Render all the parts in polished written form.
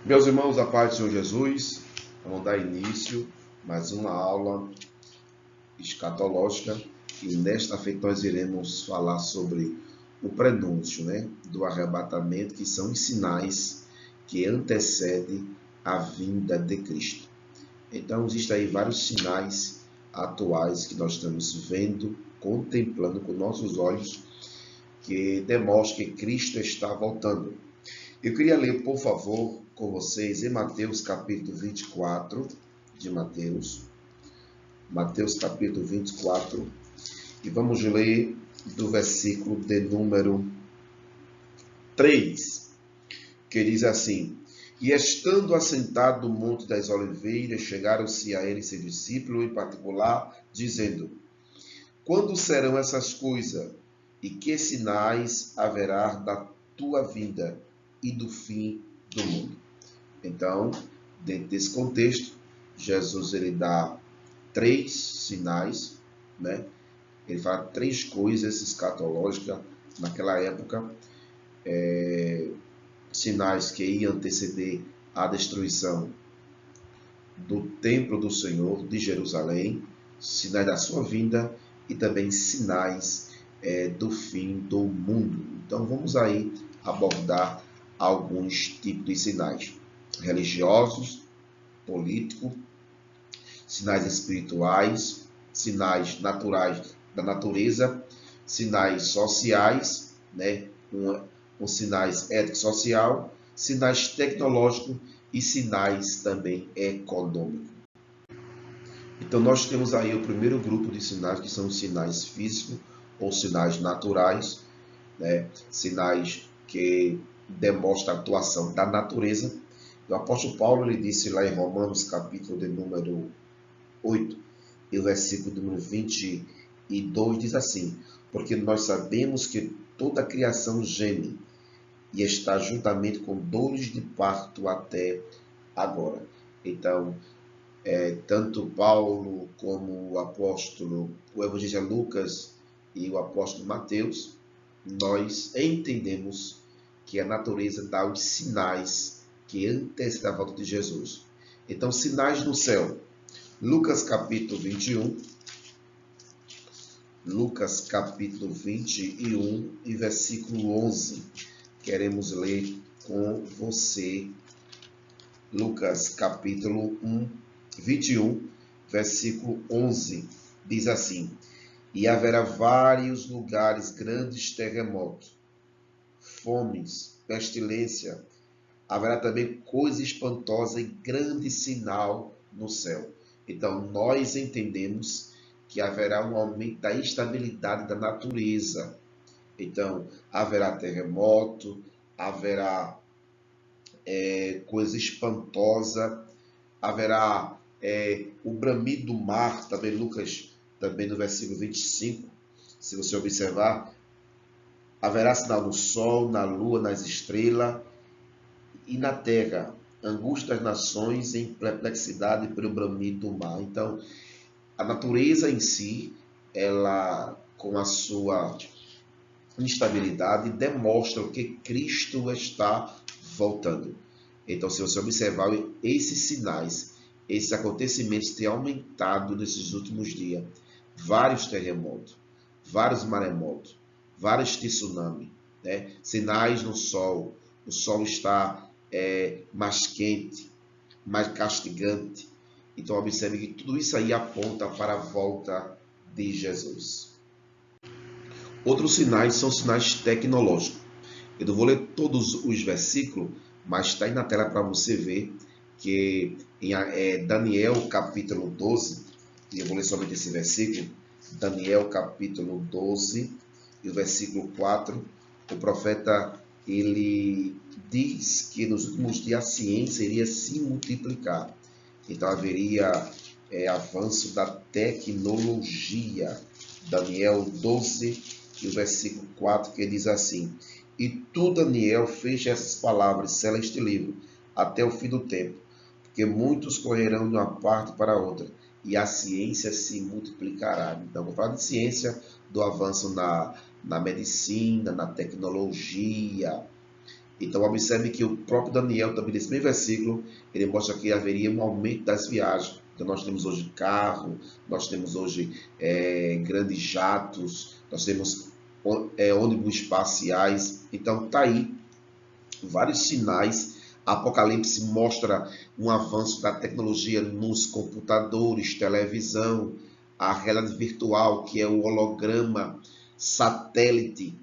Meus irmãos, a paz do Senhor Jesus, vamos dar início a mais uma aula escatológica e nesta feita nós iremos falar sobre o prenúncio, do arrebatamento, que são os sinais que antecedem a vinda de Cristo. Então, existem aí vários sinais atuais que nós estamos vendo, contemplando com nossos olhos, que demonstram que Cristo está voltando. Eu queria ler, por favor, com vocês em Mateus capítulo 24 de Mateus capítulo 24, e vamos ler do versículo de número 3, que diz assim: E estando assentado no Monte das Oliveiras, chegaram-se a ele seus discípulos em particular, dizendo: Quando serão essas coisas? E que sinais haverá da tua vinda e do fim do mundo? Então, dentro desse contexto, Jesus ele dá 3 sinais, Ele fala 3 coisas escatológicas naquela época, sinais que iam anteceder a destruição do templo do Senhor de Jerusalém, sinais da sua vinda e também sinais do fim do mundo. Então vamos aí abordar alguns tipos de sinais religiosos, políticos, sinais espirituais, sinais naturais da natureza, sinais sociais, com sinais ético-social, sinais tecnológicos e sinais também econômicos. Então nós temos aí o primeiro grupo de sinais, que são os sinais físicos ou sinais naturais, sinais que demonstram a atuação da natureza. O apóstolo Paulo ele disse lá em Romanos capítulo de número 8, e o versículo número 22 diz assim: Porque nós sabemos que toda a criação geme e está juntamente com dores de parto até agora. Então, tanto Paulo como o apóstolo, o evangelista Lucas e o apóstolo Mateus, nós entendemos que a natureza dá os sinais que antecedem a volta de Jesus. Então, sinais no céu. Lucas capítulo 21, e versículo 11. Queremos ler com você. Lucas capítulo 21, versículo 11. Diz assim: E haverá vários lugares grandes terremotos, fomes, pestilência. Haverá também coisa espantosa e grande sinal no céu. Então, nós entendemos que haverá um aumento da instabilidade da natureza. Então, haverá terremoto, haverá coisa espantosa, haverá o bramido do mar, também Lucas, também no versículo 25, se você observar, haverá sinal no sol, na lua, nas estrelas e na terra, angústia das nações em perplexidade pelo bramido do mar. Então, a natureza em si, ela, com a sua instabilidade, demonstra que Cristo está voltando. Então, se você observar esses sinais, esses acontecimentos têm aumentado nesses últimos dias. Vários terremotos, vários maremotos, vários tsunamis, sinais no sol. O sol está mais quente, mais castigante. Então, observe que tudo isso aí aponta para a volta de Jesus. Outros sinais são sinais tecnológicos. Eu não vou ler todos os versículos, mas está aí na tela para você ver que em Daniel capítulo 12, e eu vou ler somente esse versículo, Daniel capítulo 12, e o versículo 4, o profeta ele diz que nos últimos dias a ciência iria se multiplicar. Então haveria avanço da tecnologia. Daniel 12, e o versículo 4, que diz assim: E tu, Daniel, fecha essas palavras, sela este livro, até o fim do tempo, porque muitos correrão de uma parte para outra, e a ciência se multiplicará. Então, vou falar de ciência, do avanço na medicina, na tecnologia, Então, observe que o próprio Daniel, também nesse mesmo versículo, ele mostra que haveria um aumento das viagens. Então, nós temos hoje carro, nós temos hoje grandes jatos, nós temos ônibus espaciais. Então, está aí vários sinais. Apocalipse mostra um avanço da tecnologia nos computadores, televisão, a realidade virtual, que é o holograma, satélite.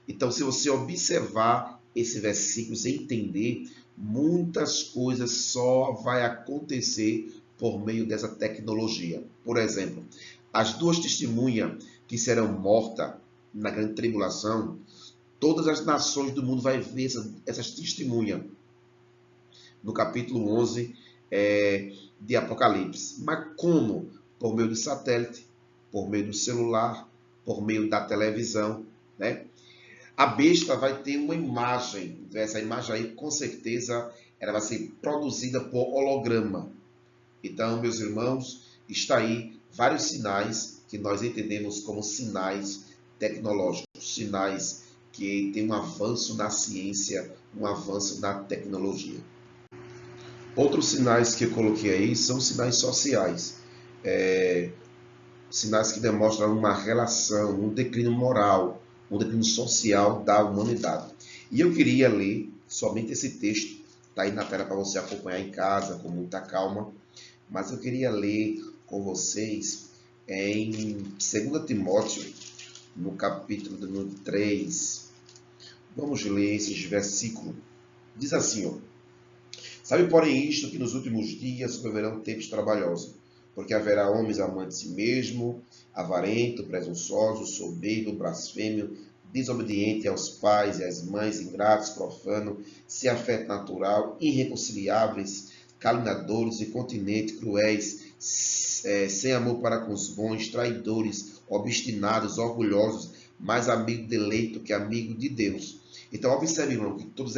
Então, se você observar esse versículo e entender, muitas coisas só vai acontecer por meio dessa tecnologia. Por exemplo, as duas testemunhas que serão mortas na grande tribulação, todas as nações do mundo vão ver essas testemunhas no capítulo 11 de Apocalipse. Mas como? Por meio do satélite, por meio do celular, por meio da televisão, né? A besta vai ter uma imagem, essa imagem aí com certeza ela vai ser produzida por holograma. Então, meus irmãos, está aí vários sinais que nós entendemos como sinais tecnológicos, sinais que tem um avanço na ciência, um avanço na tecnologia. Outros sinais que eu coloquei aí são sinais sociais, sinais que demonstram uma relação, um declínio moral, um declínio social da humanidade. E eu queria ler somente esse texto, está aí na tela para você acompanhar em casa com muita calma, mas eu queria ler com vocês em 2 Timóteo, no capítulo número 3. Vamos ler esses versículos. Diz assim, ó: sabe, porém, isto, que nos últimos dias sobrevirão tempos trabalhosos, porque haverá homens amantes de si mesmo, avarento, presunçoso, soberbo, blasfêmio, desobediente aos pais e às mães, ingratos, profano, sem afeto natural, irreconciliáveis, caluniadores, incontinentes, cruéis, sem amor para com os bons, traidores, obstinados, orgulhosos, mais amigo de leito que amigo de Deus. Então, observe, irmão, que todas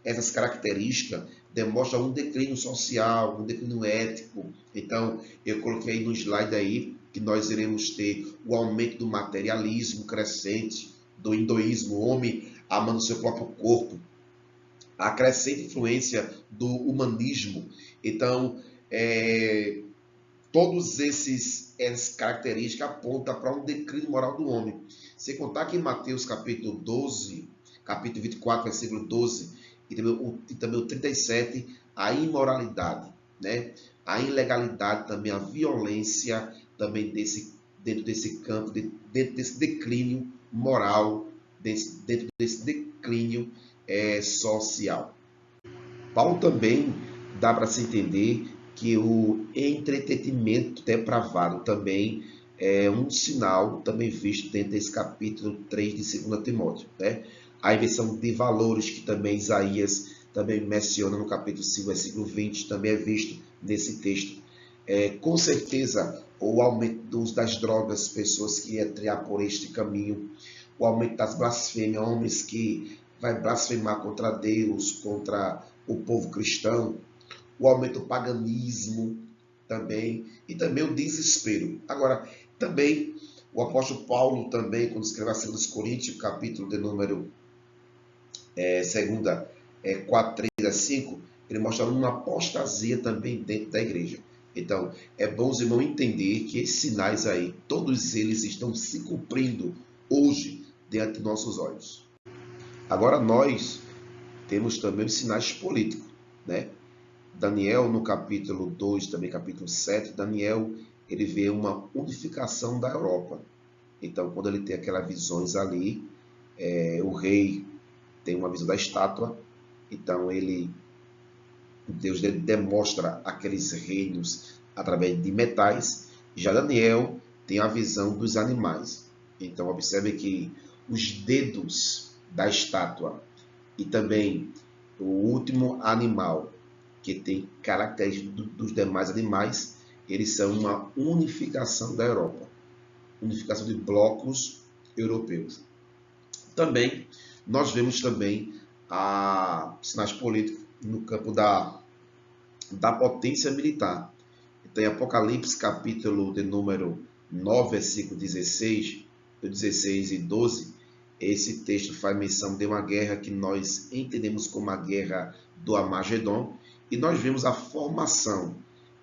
essas características demonstram um declínio social, um declínio ético. Então, eu coloquei no slide aí que nós iremos ter o aumento do materialismo crescente, do hinduísmo, o homem amando seu próprio corpo, a crescente influência do humanismo. Então, todas essas características apontam para um declínio moral do homem. Sem contar que em Mateus capítulo 12, capítulo 24, versículo 12, e também o 37, a imoralidade, né? A ilegalidade também, a violência também dentro desse campo, dentro desse declínio moral, dentro desse declínio social. Paulo também dá para se entender que o entretenimento depravado também é um sinal também visto dentro desse capítulo 3 de 2 Timóteo, né? A inversão de valores que também Isaías também menciona no capítulo 5, versículo 20, também é visto nesse texto. Com certeza, o aumento do uso das drogas, pessoas que entram por este caminho, o aumento das blasfêmias, homens que vai blasfemar contra Deus, contra o povo cristão, o aumento do paganismo também, e também o desespero. Agora, também, o apóstolo Paulo também, quando escreveu a 2 Coríntios, capítulo de número 4, 3 a 5, ele mostra uma apostasia também dentro da igreja. Então, é bom os irmãos entender que esses sinais aí, todos eles estão se cumprindo hoje diante de nossos olhos. Agora nós temos também os sinais políticos, né? Daniel, no capítulo 2, também capítulo 7, Daniel, ele vê uma unificação da Europa. Então, quando ele tem aquelas visões ali, o rei tem uma visão da estátua, então Deus demonstra aqueles reinos através de metais. Já Daniel tem a visão dos animais. Então, observe que os dedos da estátua e também o último animal, que tem características dos demais animais, eles são uma unificação da Europa, unificação de blocos europeus. Também, nós vemos também sinais políticos no campo da potência militar. Então, em Apocalipse, capítulo de número 9, versículo 16 e 12, Esse texto faz menção de uma guerra que nós entendemos como a guerra do Armagedon, e nós vemos a formação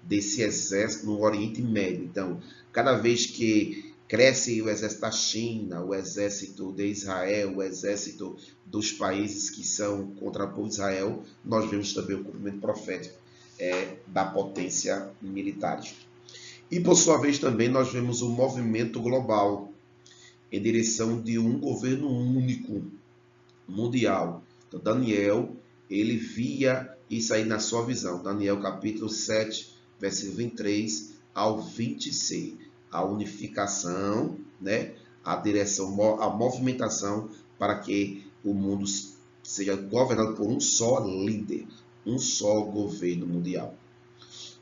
desse exército no Oriente Médio. Então, cada vez que cresce o exército da China, o exército de Israel, o exército dos países que são contra o povo de Israel, nós vemos também o cumprimento profético da potência militar. E, por sua vez, também nós vemos o movimento global em direção de um governo único, mundial. Então, Daniel, ele via isso aí na sua visão. Daniel, capítulo 7, versículo 23 ao 26. A unificação, né? A direção, a movimentação para que o mundo seja governado por um só líder, um só governo mundial.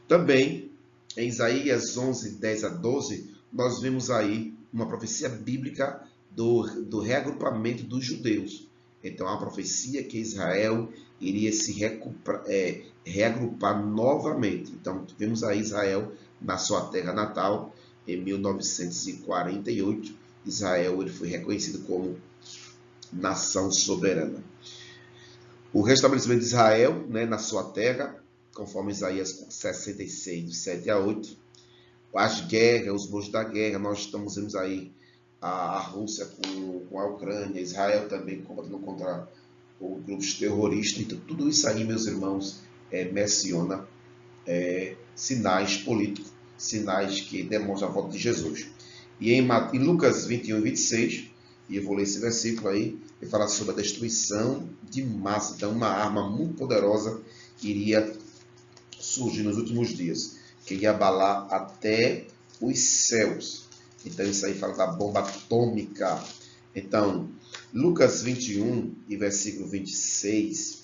Também, em Isaías 11, 10 a 12, nós vemos aí uma profecia bíblica do reagrupamento dos judeus. Então, a profecia que Israel iria se reagrupar novamente. Então, vemos aí Israel na sua terra natal, em 1948. Israel ele foi reconhecido como nação soberana. O restabelecimento de Israel, né, na sua terra, conforme Isaías 66, do 7 a 8. As guerras, os mouros da guerra, nós estamos vendo aí a Rússia com a Ucrânia, Israel também combatendo contra os grupos terroristas. Então, tudo isso aí, meus irmãos, menciona sinais políticos, sinais que demonstram a volta de Jesus. E em Lucas 21 e 26, e eu vou ler esse versículo aí, ele fala sobre a destruição de massa. Então, uma arma muito poderosa iria surgir nos últimos dias, que ia abalar até os céus. Então, isso aí fala da bomba atômica. Então, Lucas 21 e versículo 26,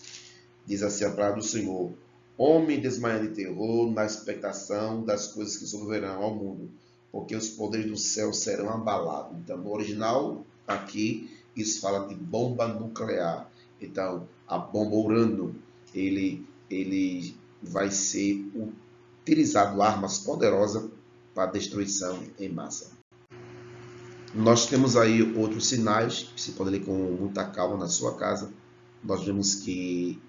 diz assim a palavra do Senhor: homem desmaiado de terror na expectação das coisas que sobrevirão ao mundo, porque os poderes do céu serão abalados. Então, no original, aqui, isso fala de bomba nuclear. Então, a bomba urânio, ele vai ser utilizado armas poderosas para destruição em massa. Nós temos aí outros sinais, que se pode ler com muita calma na sua casa. Nós vemos que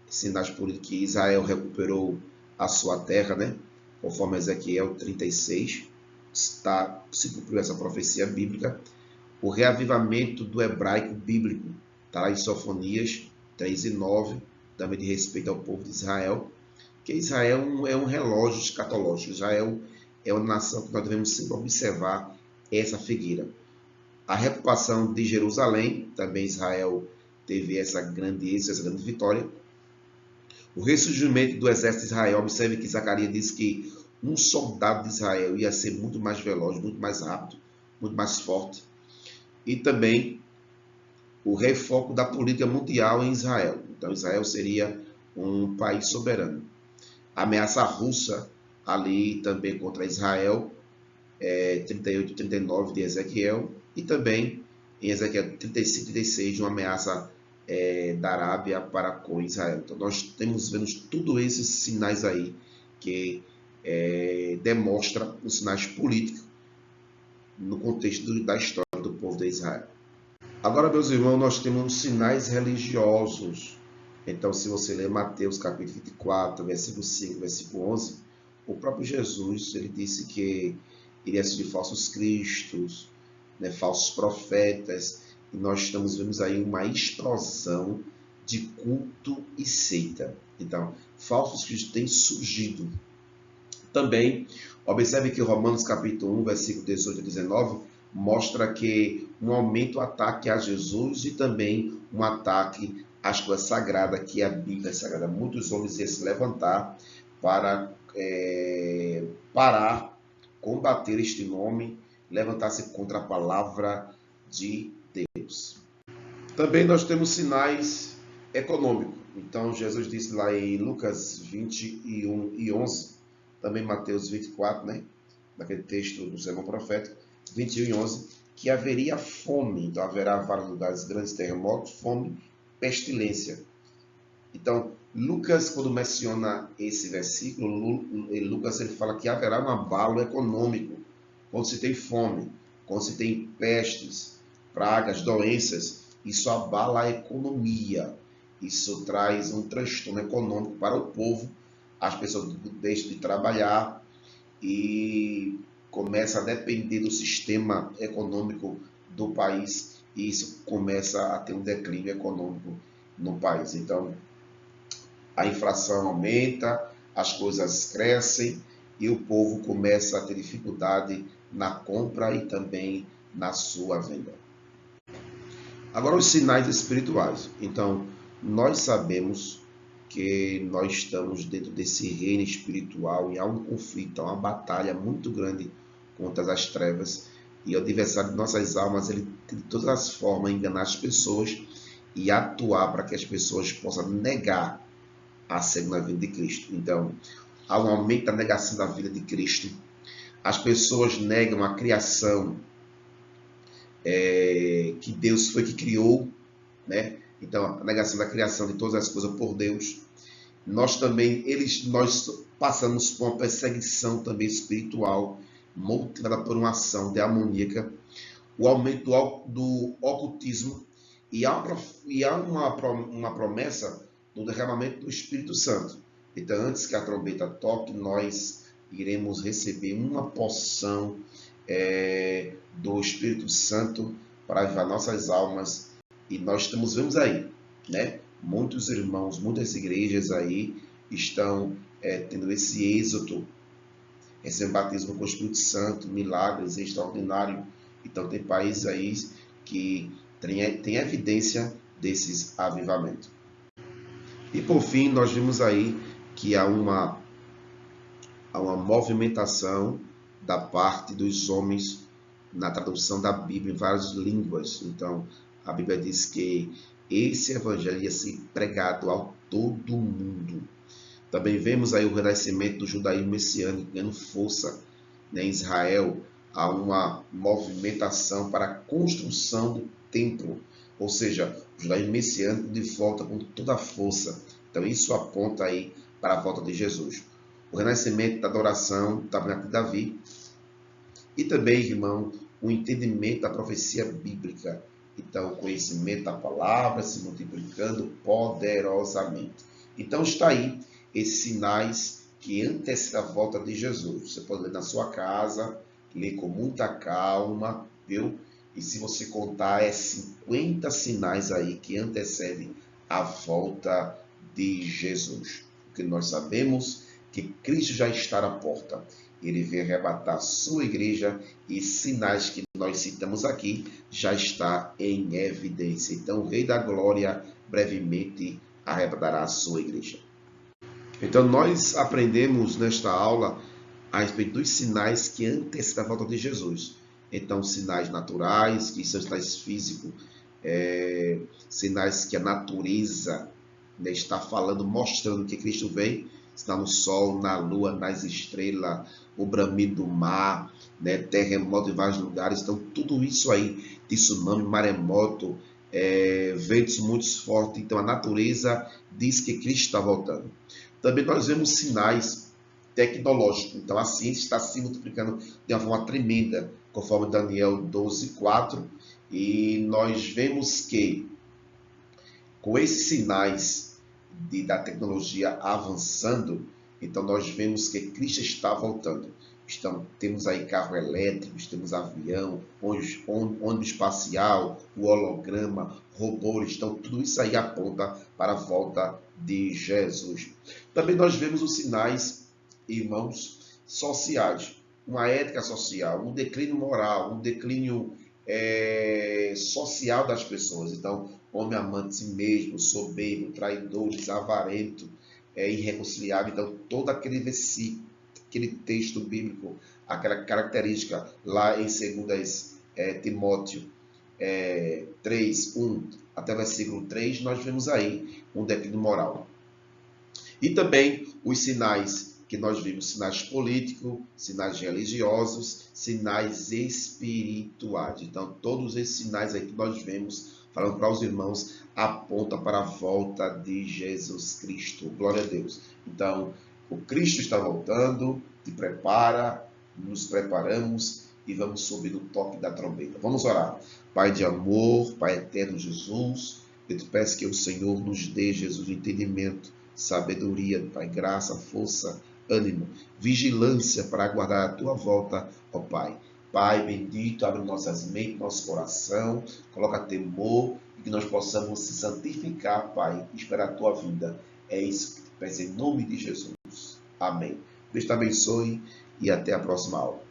sinais por que Israel recuperou a sua terra, né? Conforme Ezequiel 36, se cumpriu essa profecia bíblica. O reavivamento do hebraico bíblico, está lá em Sofonias 3 e 9, também de respeito ao povo de Israel, que Israel é um relógio escatológico. Israel é uma nação que nós devemos sempre observar essa figueira. A recuperação de Jerusalém, também Israel teve essa grande êxito, essa grande vitória. O ressurgimento do exército de Israel, observe que Zacarias diz que um soldado de Israel ia ser muito mais veloz, muito mais rápido, muito mais forte. E também o refoco da política mundial em Israel. Então, Israel seria um país soberano. A ameaça russa ali também contra Israel, 38 e 39 de Ezequiel, e também em Ezequiel 35 e 36, uma ameaça da Arábia para com Israel. Então, nós temos vendo todos esses sinais aí que demonstram os sinais políticos no contexto da história do povo de Israel. Agora, meus irmãos, nós temos sinais religiosos. Então, se você ler Mateus capítulo 24, versículo 5, versículo 11, o próprio Jesus ele disse que iria surgir falsos cristos, né, falsos profetas, e nós estamos vendo aí uma explosão de culto e seita. Então, falsos cristos têm surgido. Também, observe que Romanos capítulo 1, versículo 18 a 19, mostra que um aumento do ataque a Jesus e também um ataque às coisas sagradas, que a Bíblia é sagrada. Muitos homens iam se levantar para parar, combater este nome, levantar-se contra a palavra de Deus. Também nós temos sinais econômicos. Então, Jesus disse lá em Lucas 21 e 11, também Mateus 24, né? Naquele texto do sermão profético, 21 e 11, que haveria fome. Então, haverá vários lugares, grandes terremotos, fome, pestilência. Então, Lucas, quando menciona esse versículo, Lucas ele fala que haverá um abalo econômico quando se tem fome, quando se tem pestes, pragas, doenças, isso abala a economia. Isso traz um transtorno econômico para o povo. As pessoas deixam de trabalhar e começam a depender do sistema econômico do país, e isso começa a ter um declínio econômico no país. Então, a inflação aumenta, as coisas crescem e o povo começa a ter dificuldade na compra e também na sua venda. Agora, os sinais espirituais. Então, nós sabemos que nós estamos dentro desse reino espiritual e há um conflito, há uma batalha muito grande contra as trevas, e o adversário de nossas almas, ele tem de todas as formas enganar as pessoas e atuar para que as pessoas possam negar a segunda vinda de Cristo. Então, há um aumento da negação da vida de Cristo. As pessoas negam a criação que Deus foi que criou, né? Então, a negação da criação de todas as coisas por Deus. Nós também, nós passamos por uma perseguição também espiritual, motivada por uma ação demoníaca, o aumento do ocultismo, e há uma promessa do derramamento do Espírito Santo. Então, antes que a trombeta toque, nós iremos receber uma porção do Espírito Santo para avivar nossas almas. E nós vemos aí, né? Muitos irmãos, muitas igrejas aí estão tendo esse êxodo, esse batismo com o Espírito Santo, milagres extraordinários. Então, tem países aí que tem evidência desses avivamentos. E por fim, nós vimos aí que há uma movimentação da parte dos homens na tradução da Bíblia em várias línguas. Então, a Bíblia diz que esse evangelho ia ser pregado a todo mundo. Também vemos aí o renascimento do judaísmo messiânico ganhando força, né? Em Israel há uma movimentação para a construção do templo, ou seja, o judaísmo messiânico de volta com toda a força. Então isso aponta aí para a volta de Jesus. O renascimento da adoração do tabernáculo de Davi e também, irmão, o entendimento da profecia bíblica. Então, o conhecimento da palavra se multiplicando poderosamente. Então, está aí esses sinais que antecedem a volta de Jesus. Você pode ler na sua casa, ler com muita calma, viu? E se você contar, 50 sinais aí que antecedem a volta de Jesus. Porque nós sabemos que Cristo já está à porta. Ele vem arrebatar a sua igreja e sinais que nós citamos aqui já está em evidência. Então, o Rei da Glória brevemente arrebatará a sua igreja. Então, nós aprendemos nesta aula a respeito dos sinais que antecedem a volta de Jesus. Então, sinais naturais, que são sinais físicos, sinais que a natureza, né, está falando, mostrando que Cristo vem. Está no sol, na lua, nas estrelas, o bramido do mar, né, terremoto em vários lugares. Então, tudo isso aí, tsunami, maremoto, ventos muito fortes. Então, a natureza diz que Cristo está voltando. Também nós vemos sinais tecnológicos. Então, a ciência está se multiplicando de uma forma tremenda, conforme Daniel 12:4. E nós vemos que, com esses sinais da tecnologia avançando, então nós vemos que Cristo está voltando. Então, temos aí carro elétricos, temos avião, ônibus espacial, o holograma, robôs. Então, tudo isso aí aponta para a volta de Jesus. Também nós vemos os sinais, irmãos, sociais. Uma ética social, um declínio moral, um declínio social das pessoas. Então, homem amante de si mesmo, soberbo, traidor, avarento, irreconciliável. Então, todo aquele versículo, aquele texto bíblico, aquela característica lá em 2 Timóteo 3:1 até o versículo 3, nós vemos aí um declínio moral. E também os sinais que nós vimos, sinais políticos, sinais religiosos, sinais espirituais. Então, todos esses sinais aí que nós vemos, falando para os irmãos, aponta para a volta de Jesus Cristo. Glória a Deus. Então, o Cristo está voltando, te prepara, nos preparamos e vamos subir no toque da trombeta. Vamos orar. Pai de amor, Pai eterno Jesus, eu te peço que o Senhor nos dê, Jesus, entendimento, sabedoria, Pai, graça, força, ânimo, vigilância para aguardar a tua volta, ó Pai. Pai bendito, abre nossas mentes, nosso coração, coloca temor e que nós possamos se santificar, Pai, e esperar a tua vinda. É isso que te peço em nome de Jesus. Amém. Deus te abençoe e até a próxima aula.